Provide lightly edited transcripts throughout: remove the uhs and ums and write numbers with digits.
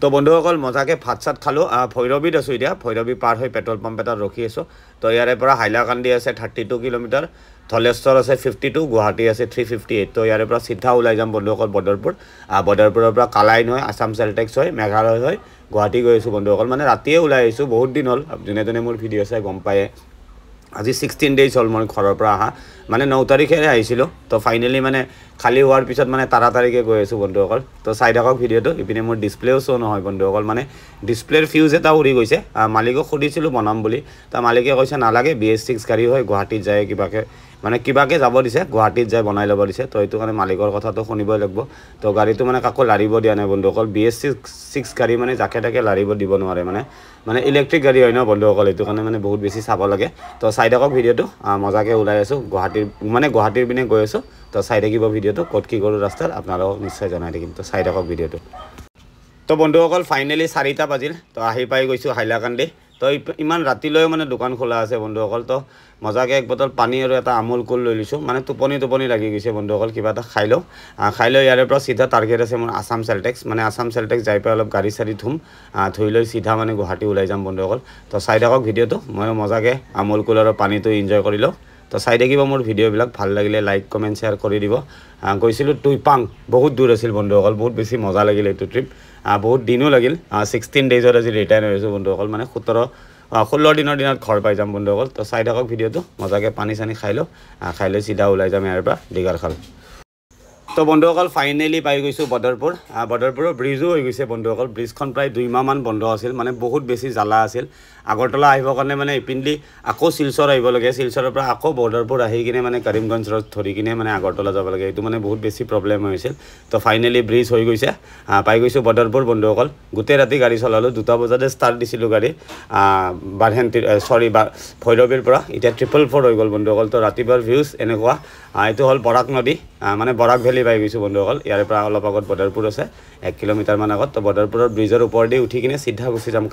তো বন্ধুসকল মজাকে ভাত চাত খালোঁ ভৈৰৱীত আছোঁ এতিয়া ভৈৰৱী পাৰ হৈ পেট্ৰল পাম্প এটাত ৰখি আছোঁ তো ইয়াৰে পৰা হাইলাকান্দি আছে 32 কিলোমিটাৰ ধলেশ্বৰ আছে 52 গুৱাহাটী আছে 358 তো ইয়াৰে পৰা চিধা ওলাই যাম বন্ধুসকল বদৰপুৰ বদৰপুৰৰ পৰা কালাইন হয় আছাম চেলটেক্স হয় মেঘালয় হয় গুৱাহাটী গৈ আছোঁ বন্ধুসকল মানে ৰাতিয়ে ওলাই আহিছোঁ বহুত দিন হ'ল যোনে যোনে মোৰ ভিডিঅ' চাই গম পায়ে আজি 16 ডেজ হ'ল মই ঘৰৰ পৰা আহা মানে 9 তাৰিখেৰে আহিছিলোঁ তো ফাইনেলি মানে খালি হোৱাৰ পিছত মানে তাড়াতাড়িকৈ গৈ আছোঁ বন্ধুসকল তো চাই থাকক ভিডিঅ'টো ইপিনে মোৰ ডিছপ্লেও শ্ব' নহয় বন্ধুসকল মানে ডিছপ্লেৰ ফিউজ এটা উৰি গৈছে মালিকক সুধিছিলোঁ বনাম বুলি তো মালিকে কৈছে নালাগে BS6 গাড়ী হয় গুৱাহাটীত যায় কিবাকে যাব দিছে গুৱাহাটীত যায় বনাই ল'ব দিছে তো এইটো কাৰণে মালিকৰ কথাটো শুনিবই লাগিব তো গাড়ীটো মানে কাকো লাৰিব দিয়া নাই বন্ধুসকল BS6 গাড়ী মানে যাকে তাকে লাৰিব দিব নোৱাৰে মানে ইলেক্ট্ৰিক গাড়ী হয় ন বন্ধুসকল এইটো কাৰণে মানে বহুত বেছি চাব লাগে তো চাই থাকক ভিডিঅ'টো মজাকে ওলাই আছোঁ গুৱাহাটীৰ পিনে গৈ আছোঁ তো চাই থাকিব ভিডিঅ'টো ক'ত কি কৰোঁ ৰাস্তাত আপোনালোকক নিশ্চয় জনাই থাকিম তো চাই থাকক ভিডিঅ'টো তো বন্ধুসকল ফাইনেলি 4টা বাজিল তো আহি পাই গৈছোঁ হাইলাকান্দি তো ইমান ৰাতিলৈও মানে দোকান খোলা আছে বন্ধুসকল তো মজাকে এক বটল পানী আৰু এটা আমুল কুল লৈ লৈছোঁ মানে টোপনি লাগি গৈছে বন্ধুসকল কিবা এটা খাই লওঁ ইয়াৰে পৰা চিধা টাৰ্গেট আছে মোৰ আছাম চেলটেক্স যাই পাই অলপ গাড়ী চাৰি ধুই লৈ চিধা মানে গুৱাহাটী ওলাই যাম বন্ধুসকল তো চাই থাকক ভিডিঅ'টো মই মজাকে আমুল কুল আৰু পানীটো এনজয় কৰি লওঁ তো চাই থাকিব মোৰ ভিডিঅ'বিলাক ভাল লাগিলে লাইক কমেণ্ট শ্বেয়াৰ কৰি দিব গৈছিলোঁ টুইপাং বহুত দূৰ আছিল বন্ধুসকল বহুত বেছি মজা লাগিল এইটো ট্ৰিপ বহুত দিনো লাগিল 16 ডেজত আজি ৰিটাৰ্ণ হৈছোঁ বন্ধুসকল মানে 16 দিনৰ দিনত ঘৰ পাই যাম বন্ধুসকল তো চাই থাকক ভিডিঅ'টো মজাকে পানী চানী খাই লৈ চিধা ওলাই যাম ইয়াৰ পৰা দীঘাৰখাল তো বন্ধুসকল ফাইনেলি পাই গৈছোঁ বদৰপুৰৰ ব্ৰিজো হৈ গৈছে বন্ধুসকল ব্ৰিজখন প্ৰায় 2 মাহমান বন্ধ আছিল মানে বহুত বেছি জ্বালা আছিল আগৰতলা আহিবৰ কাৰণে মানে ইপিনলি আকৌ শিলচৰ আহিব লাগে শিলচৰৰ পৰা আকৌ বদৰপুৰ আহি কিনে মানে কৰিমগঞ্জ ৰোড ধৰি কিনে মানে আগৰতলা যাব লাগে এইটো মানে বহুত বেছি প্ৰব্লেম হৈছিল তো ফাইনেলি ব্ৰিজ হৈ গৈছে পাই গৈছোঁ বদৰপুৰ বন্ধুসকল গোটেই ৰাতি গাড়ী চলালোঁ 2টা বজাতে ষ্টাৰ্ট দিছিলোঁ গাড়ী ভৈৰৱীৰ পৰা এতিয়া 444 হৈ গ'ল বন্ধুসকল তো ৰাতিপুৱাৰ ভিউজ এনেকুৱা এইটো হ'ল বৰাক নদী মানে বৰাক ভেলী পাই গৈছোঁ বন্ধুসকল ইয়াৰ পৰা অলপ আগত বদৰপুৰ আছে 1 কিলোমিটাৰমান আগত তো বদৰপুৰৰ ব্ৰিজৰ ওপৰেদি উঠি কিনে চিধা গুচি যাম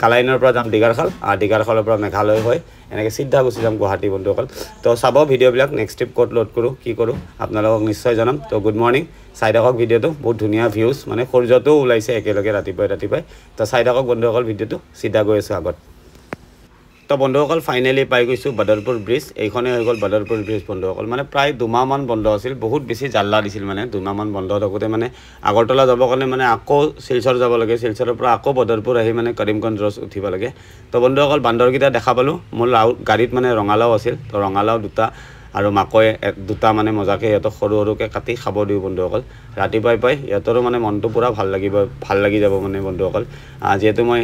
কালাইনৰ পৰা যাম দীঘাৰখালৰ পৰা মেঘালয় হয় এনেকৈ চিধা গুচি যাম গুৱাহাটী বন্ধুসকল তো চাব ভিডিঅ'বিলাক নেক্সট ট্ৰিপ ক'ত লোড কৰোঁ কি কৰোঁ আপোনালোকক নিশ্চয় জনাম তো গুড মৰ্ণিং চাই থাকক ভিডিঅ'টো বহুত ধুনীয়া ভিউজ মানে সূৰ্যটোও ওলাইছে একেলগে ৰাতিপুৱাই তো চাই থাকক বন্ধুসকল ভিডিঅ'টো চিধা গৈ আছোঁ আগত তো বন্ধুসকল ফাইনেলি পাই গৈছোঁ বদৰপুৰ ব্ৰিজ এইখনেই হৈ গ'ল বদৰপুৰ ব্ৰিজ বন্ধুসকল মানে প্ৰায় 2 মাহমান বন্ধ আছিল বহুত বেছি জাল্লা দিছিল মানে 2 মাহমান বন্ধ থাকোঁতে মানে আগৰতলা যাবৰ কাৰণে মানে আকৌ শিলচৰ যাব লাগে শিলচৰৰ পৰা আকৌ বদৰপুৰ আহি মানে কৰিমগঞ্জ ৰোড উঠিব লাগে তো বন্ধুসকল বান্দৰকেইটা দেখা পালোঁ মোৰ গাড়ীত মানে ৰঙালাও আছিল তো ৰঙালাও 2টা আৰু মাকৈ 2টা মানে মজাকে ইহঁতক সৰুকৈ কাটি খাব দিওঁ বন্ধুসকল ৰাতিপুৱাই পাই ইহঁতৰো মানে মনটো পূৰা ভাল লাগি যাব মানে বন্ধুসকল যিহেতু মই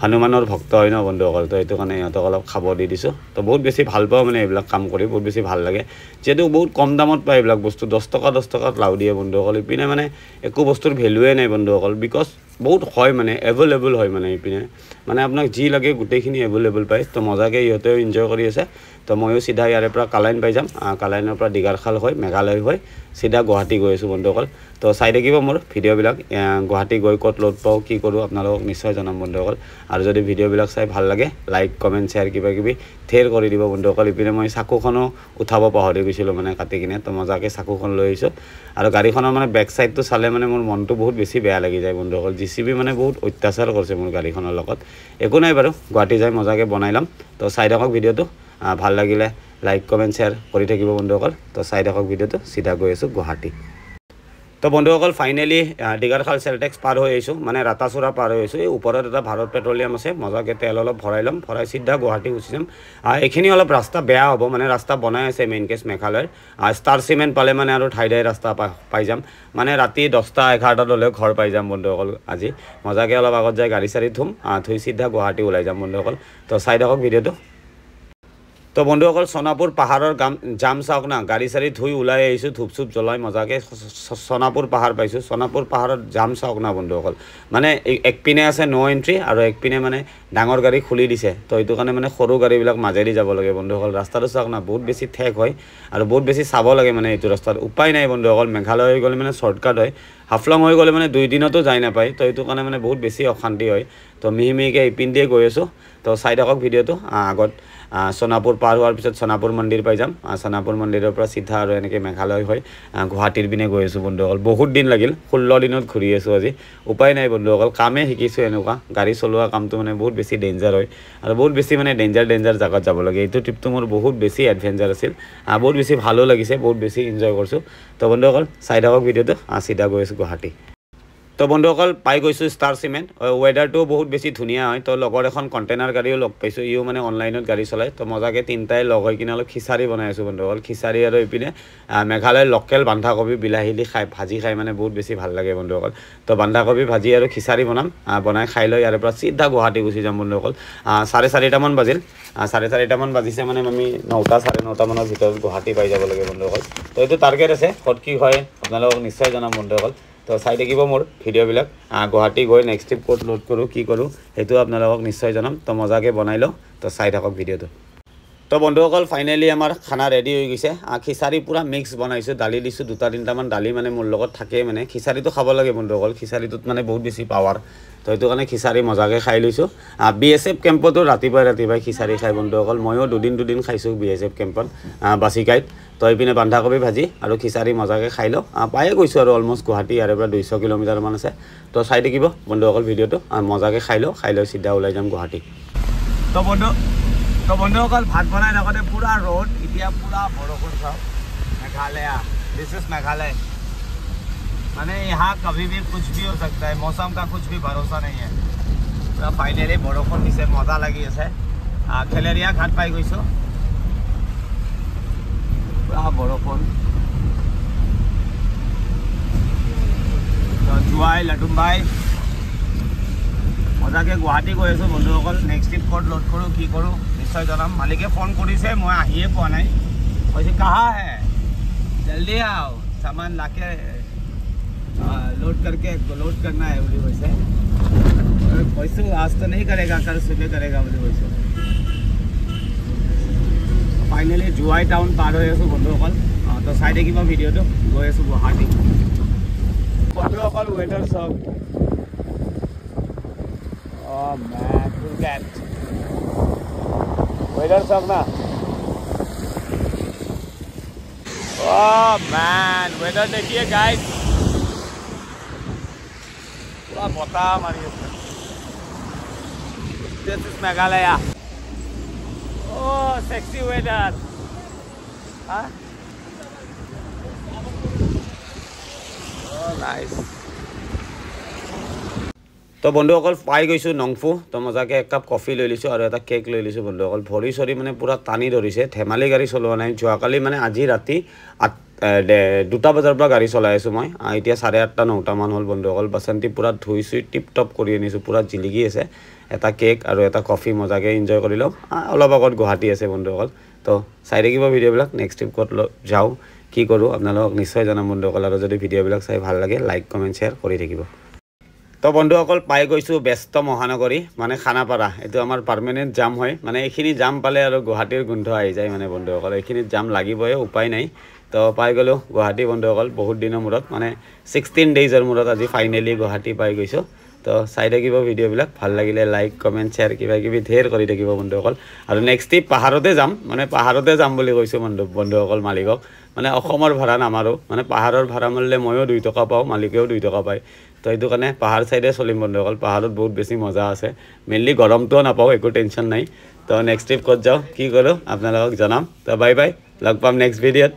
হনুমানৰ ভক্ত হয় ন বন্ধুসকল তো এইটো কাৰণে ইহঁতক অলপ খাব দি দিছোঁ তো বহুত বেছি ভাল পাওঁ মানে এইবিলাক কাম কৰি বহুত বেছি ভাল লাগে যিহেতু বহুত কম দামত পায় এইবিলাক বস্তু 10 টকাত লাও দিয়ে বন্ধুসকল ইপিনে মানে একো বস্তুৰ ভেলুৱে নাই বন্ধুসকল বিকজ বহুত হয় মানে এভেইলেবল হয় মানে ইপিনে মানে আপোনাক যি লাগে গোটেইখিনি এভেইলেবল পায় তো মজাকৈ ইহঁতেও এনজয় কৰি আছে তো ময়ো চিধা ইয়াৰে পৰা কালাইন পাই যাম কালাইনৰ পৰা দীঘাৰখাল হয় মেঘালয় হয় চিধা গুৱাহাটী গৈ আছোঁ বন্ধুসকল তো চাই থাকিব মোৰ ভিডিঅ'বিলাক গুৱাহাটী গৈ ক'ত লোড পাওঁ কি কৰোঁ আপোনালোকক নিশ্চয় জনাম বন্ধুসকল আৰু যদি ভিডিঅ'বিলাক চাই ভাল লাগে লাইক কমেণ্ট শ্বেয়াৰ কিবাকিবি থেৰ কৰি দিব বন্ধুসকল ইপিনে মই চাকুখনো উঠাব পাহৰি গৈছিলোঁ মানে কাটি কিনে তো মজাকৈ চাকুখন লৈ আহিছোঁ আৰু গাড়ীখনৰ মানে বেক চাইডটো চালে মানে মোৰ মনটো বহুত বেছি বেয়া লাগি যায় বন্ধুসকল JCB মানে বহুত অত্যাচাৰ কৰিছে মোৰ গাড়ীখনৰ লগত একো নাই বাৰু গুৱাহাটী যাই মজাকৈ বনাই ল'ম তো চাই থাকক ভিডিঅ'টো ভাল লাগিলে লাইক কমেণ্ট শ্বেয়াৰ কৰি থাকিব বন্ধুসকল তো চাই থাকক ভিডিঅ'টো চিধা গৈ আছোঁ গুৱাহাটী তো বন্ধুসকল ফাইনেলি দীঘাৰখাল চেলটেক্স পাৰ হৈ আহিছোঁ মানে ৰাতাচোৰা পাৰ হৈ আহিছোঁ এই ওপৰত এটা ভাৰত পেট্ৰলিয়াম আছে মজাকৈ তেল অলপ ভৰাই ল'ম ভৰাই চিধা গুৱাহাটী গুচি যাম এইখিনি অলপ ৰাস্তা বেয়া হ'ব মানে ৰাস্তা বনাই আছে মেইন কেছ মেঘালয়ৰ ষ্টাৰ চিমেণ্ট পালে মানে আৰু ঠাই ৰাস্তা পাই যাম মানে ৰাতি 10টা 11টাত হ'লেও ঘৰ পাই যাম বন্ধুসকল আজি মজাকৈ অলপ আগত যাই গাড়ী চাৰি ধুই চিধা গুৱাহাটী ওলাই যাম বন্ধুসকল তো চাই থাকক ভিডিঅ'টো তো বন্ধুসকল সোনাপুৰ পাহাৰৰ জাম চাওক না গাড়ী চাৰি ধুই ওলাই আহিছোঁ ধূপ চুপ জ্বলাই মজাকৈ সোনাপুৰ পাহাৰ পাইছোঁ সোনাপুৰ পাহাৰত জাম চাওক না বন্ধুসকল মানে একপিনে আছে নো এণ্ট্ৰি আৰু একপিনে মানে ডাঙৰ গাড়ী খুলি দিছে তো এইটো কাৰণে মানে সৰু গাড়ীবিলাক মাজেদি যাব লাগে বন্ধুসকল ৰাস্তাটো চাওক না বহুত বেছি ঠেক হয় আৰু বহুত বেছি চাব লাগে মানে এইটো ৰাস্তাত উপায় নাই বন্ধুসকল মেঘালয় হৈ গ'লে মানে শ্বৰ্টকাট হয় হাফলং হৈ গ'লে মানে 2 দিনতো যাই নাপায় তো এইটো কাৰণে মানে বহুত বেছি অশান্তি হয় তো মিহি মিহিকৈ ইপিন দিয়ে গৈ আছোঁ তো চাই থাকক ভিডিঅ'টো আগত সোনাপুৰ পাৰ হোৱাৰ পিছত সোনাপুৰ মন্দিৰ পাই যাম সোনাপুৰ মন্দিৰৰ পৰা চিধা আৰু এনেকৈ মেঘালয় হৈ গুৱাহাটীৰ পিনে গৈ আছোঁ বন্ধুসকল বহুত দিন লাগিল 16 দিনত ঘূৰি আছোঁ আজি উপায় নাই বন্ধুসকল কামে শিকিছোঁ এনেকুৱা গাড়ী চলোৱা কামটো মানে বহুত বেছি ডেঞ্জাৰ হয় আৰু বহুত বেছি মানে ডেঞ্জাৰ জাগাত যাব লাগে এইটো ট্ৰিপটো মোৰ বহুত বেছি এডভেঞ্চাৰ আছিল বহুত বেছি ভালো লাগিছে বহুত বেছি এনজয় কৰিছোঁ তো বন্ধুসকল চাই থাকক ভিডিঅ'টো চিধা গৈ আছোঁ গুৱাহাটী তো বন্ধুসকল পাই গৈছোঁ ষ্টাৰ চিমেণ্ট ৱেডাৰটো বহুত বেছি ধুনীয়া হয় তো লগৰ এখন কণ্টেইনাৰ গাড়ীও লগ পাইছোঁ ইও মানে অনলাইনত গাড়ী চলায় তো মজাকৈ তিনিটাই লগ হৈ কিনে অলপ খিচাৰি বনাই আছোঁ বন্ধুসকল খিচাৰি আৰু এইপিনে মেঘালয়ৰ লোকেল বন্ধাকবি বিলাহী দি ভাজি খাই মানে বহুত বেছি ভাল লাগে বন্ধুসকল তো বন্ধাকবি ভাজি আৰু খিচাৰি বনাম বনাই খাই লৈ ইয়াৰ পৰা চিধা গুৱাহাটী গুচি যাম বন্ধুসকল 4:30 মান বাজিল 4:30 মান বাজিছে মানে আমি 9টা 9:30 মানৰ ভিতৰত গুৱাহাটী পাই যাব লাগে বন্ধুসকল তো এইটো টাৰ্গেট আছে ক'ত কি হয় আপোনালোকক নিশ্চয় জনাম বন্ধুসকল তো চাই থাকিব মোৰ ভিডিঅ'বিলাক গুৱাহাটী গৈ নেক্সট ট্ৰিপ ক'ত লোড কৰোঁ কি কৰোঁ সেইটো আপোনালোকক নিশ্চয় জনাম তো মজাকৈ বনাই লওঁ তো চাই থাকক ভিডিঅ'টো তো বন্ধুসকল ফাইনেলি আমাৰ খানা ৰেডি হৈ গৈছে খিচাৰি পুৰা মিক্স বনাইছোঁ দালি দিছোঁ 2-3টামান দালি মানে মোৰ লগত থাকেই মানে খিচাৰিটো খাব লাগে বন্ধুসকল খিচাৰিটোত মানে বহুত বেছি পাৱাৰ তো সেইটো কাৰণে খিচাৰি মজাকৈ খাই লৈছোঁ BSF কেম্পতো ৰাতিপুৱাই খিচাৰি খাই বন্ধুসকল ময়ো দুদিন খাইছোঁ BSF কেম্পত বাচিকাইত তো এইপিনে বন্ধাকবি ভাজি আৰু খিচাৰি মজাকৈ খাই লওঁ পায়ে গৈছোঁ আৰু অলমষ্ট গুৱাহাটী ইয়াৰ পৰা 200 কিলোমিটাৰমান আছে তো চাই থাকিব বন্ধুসকল ভিডিঅ'টো মজাকৈ খাই লৈ চিধা ওলাই যাম গুৱাহাটী তো বন্ধুসকল ভাত বনাই থাকোঁতে পুৰা ৰ'দ এতিয়া পুৰা বৰষুণ চাওক मेघालय दिस इज मेघालय माने यहाँ कभी भी कुछ भी हो सकता है मौसम का कुछ भी भरोसा नहीं है पूरा फाइनली बरषुण दिसे मजा लगी আছে खेलेरिया घाट पाई গৈছো पूरा बरषुण जुआई लटुम भाई मजाके गुवाहाटी गई आছো বন্ধুসকল नेक्स्ट ट्रिप कट लोड करूँ कि करूँ निश्चय जनाम मालिके फोन करिছে मैं आहिए पोৱা নাই কৈছে कहाँ है जल्दी आओ सामान लाके लोड करके लोड करना है बोली वैसे पैसे आज तो नहीं करेगा कल सुबह करेगा बोली वैसे फाइनली जुआई टाउन पार हो आছো বন্ধুসকল तो চাই থাকিব ভিডিঅ'টো গৈ আছো গুৱাহাটী বন্ধুসকল ৱেডাৰ চাওক Oh man, look at weather सब ना Oh man, weather देखिए guys पूरा बता मारी This is Meghalaya Oh sexy weather huh? Oh nice তো বন্ধুসকল পাই গৈছোঁ নংফু তো মজাকৈ এক কাপ কফি লৈ লৈছোঁ আৰু এটা কেক লৈ লৈছোঁ বন্ধুসকল ভৰি চৰি মানে পুৰা টানি ধৰিছে ধেমালি গাড়ী চলোৱা নাই যোৱাকালি মানে আজি ৰাতি 2টা বজাৰ পৰা গাড়ী চলাই আছোঁ মই এতিয়া 8:30-9টা মান হ'ল বন্ধুসকল বাসন্তী পুৰা ধুই চুই টিপ টপ কৰি আনিছোঁ পুৰা জিলিকি আছে এটা কেক আৰু এটা কফি মজাকৈ এনজয় কৰি লওঁ অলপ আগত গুৱাহাটী আছে বন্ধুসকল তো চাই থাকিব ভিডিঅ'বিলাক নেক্সট ট্ৰিপ ক'ত যাওঁ কি কৰোঁ আপোনালোকক নিশ্চয় জনাম বন্ধুসকল আৰু যদি ভিডিঅ'বিলাক চাই ভাল লাগে লাইক কমেণ্ট শ্বেয়াৰ কৰি থাকিব তো বন্ধুসকল পাই গৈছোঁ ব্যস্ত মহানগৰী মানে খানাপাৰা এইটো আমাৰ পাৰ্মানেণ্ট জাম হয় মানে এইখিনি জাম পালে আৰু গুৱাহাটীৰ গোন্ধ আহি যায় মানে বন্ধুসকল এইখিনিত জাম লাগিবই উপায় নাই তো পাই গ'লোঁ গুৱাহাটী বন্ধুসকল বহুত দিনৰ মূৰত মানে 16 ডেইজৰ মূৰত আজি ফাইনেলি গুৱাহাটী পাই গৈছোঁ তো চাই থাকিব ভিডিঅ'বিলাক ভাল লাগিলে লাইক কমেণ্ট শ্বেয়াৰ কিবাকিবি ধেৰ কৰি থাকিব বন্ধুসকল আৰু নেক্সট ট্ৰিপ পাহাৰতে যাম মানে পাহাৰতে যাম বুলি কৈছোঁ বন্ধুসকল মালিকক মানে অসমৰ ভাড়া নামাৰোঁ মানে পাহাৰৰ ভাড়া মাৰিলে ময়ো 2 টকা পাওঁ মালিকেও 2 টকা পায় তো এইটো কাৰণে পাহাৰ চাইডে চলিম বন্ধুসকল পাহাৰত বহুত বেছি মজা আছে মেইনলি গৰমটোও নাপাওঁ একো টেনশ্যন নাই তো নেক্সট ট্ৰিপ ক'ত যাওঁ কি কৰোঁ আপোনালোকক জনাম তো বাই বাই লগ পাম নেক্সট ভিডিঅ'ত